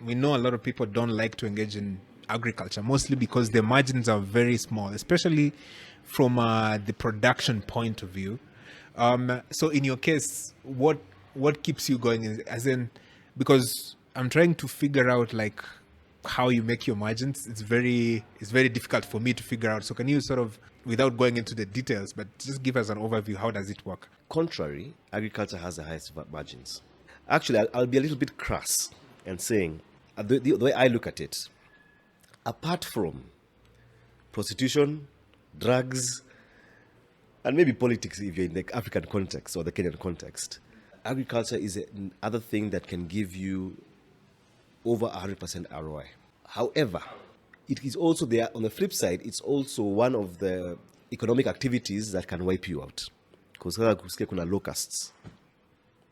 we know a lot of people don't like to engage in agriculture, mostly because the margins are very small, especially from the production point of view. So in your case, what keeps you going? As in, because I'm trying to figure out like how you make your margins. It's very difficult for me to figure out. So can you sort of, without going into the details, but just give us an overview? How does it work? Contrary, agriculture has the highest margins. Actually, I'll be a little bit crass and saying the way I look at it, apart from prostitution, drugs, and maybe politics if you're in the African context or the Kenyan context, agriculture is another thing that can give you over 100% ROI. However, it is also there, on the flip side, it's also one of the economic activities that can wipe you out. Because kuna locusts.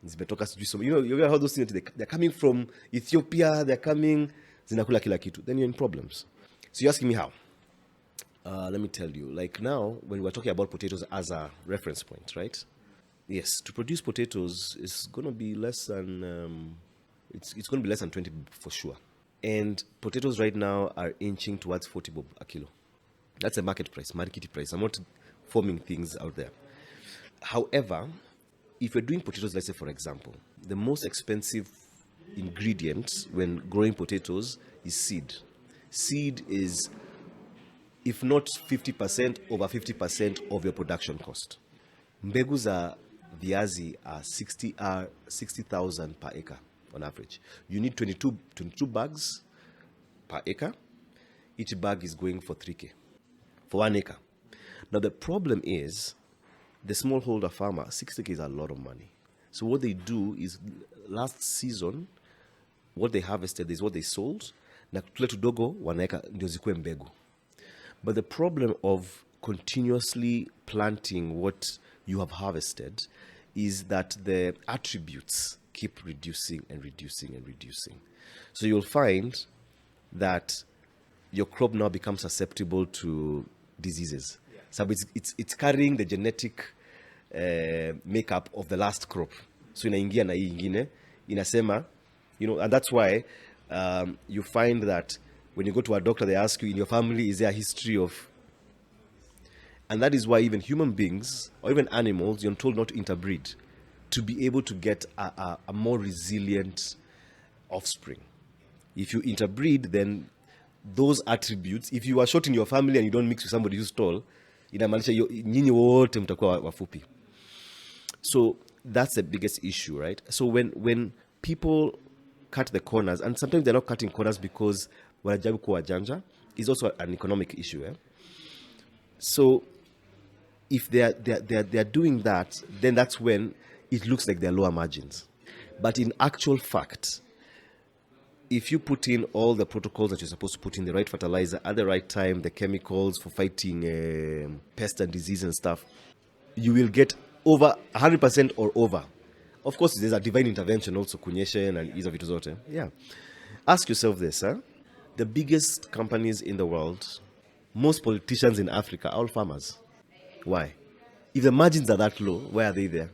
You know how those things, they're coming from Ethiopia, they're coming, zinakula kila kitu. Then you're in problems. So you're asking me how? Let me tell you. Like now, when we're talking about potatoes as a reference point, right? Yes, to produce potatoes is going to be less than, it's going to be less than 20 for sure. And potatoes right now are inching towards 40 bob a kilo. That's a market price. I'm not forming things out there. However, if you're doing potatoes, let's say for example, the most expensive ingredient when growing potatoes is seed. Seed is, if not 50%, over 50% of your production cost. Mbegu za viazi are 60,000 per acre on average. You need 22 bags per acre. Each bag is going for 3K for 1 acre. Now the problem is, the smallholder farmer, 60K is a lot of money. So what they do is, last season, what they harvested is what they sold. Na tule tudogo wanaeka ndio zikuwe mbegu. But the problem of continuously planting what you have harvested is that the attributes keep reducing and reducing and reducing. So you'll find that your crop now becomes susceptible to diseases. Yeah. So it's carrying the genetic makeup of the last crop. So inaingia na hii ingine, inasema, and that's why you find that when you go to a doctor, they ask you, in your family, is there a history of... And that is why even human beings, or even animals, you're told not to interbreed, to be able to get a more resilient offspring. If you interbreed, then those attributes, if you are short in your family and you don't mix with somebody who's tall, inamaanisha nyinyi wote mtakuwa wafupi. So that's the biggest issue, right? So when people cut the corners, and sometimes they're not cutting corners because wanajaribu kuwa janja, is also an economic issue. So if they're doing that, then that's when it looks like they're lower margins. But in actual fact, if you put in all the protocols that you're supposed to put in, the right fertilizer at the right time, the chemicals for fighting pest and disease and stuff, you will get over 100% or over. Of course, there's a divine intervention also, kunyeshe and hizo vitu zote. Yeah. Ask yourself this, the biggest companies in the world, most politicians in Africa are all farmers. Why? If the margins are that low, why are they there?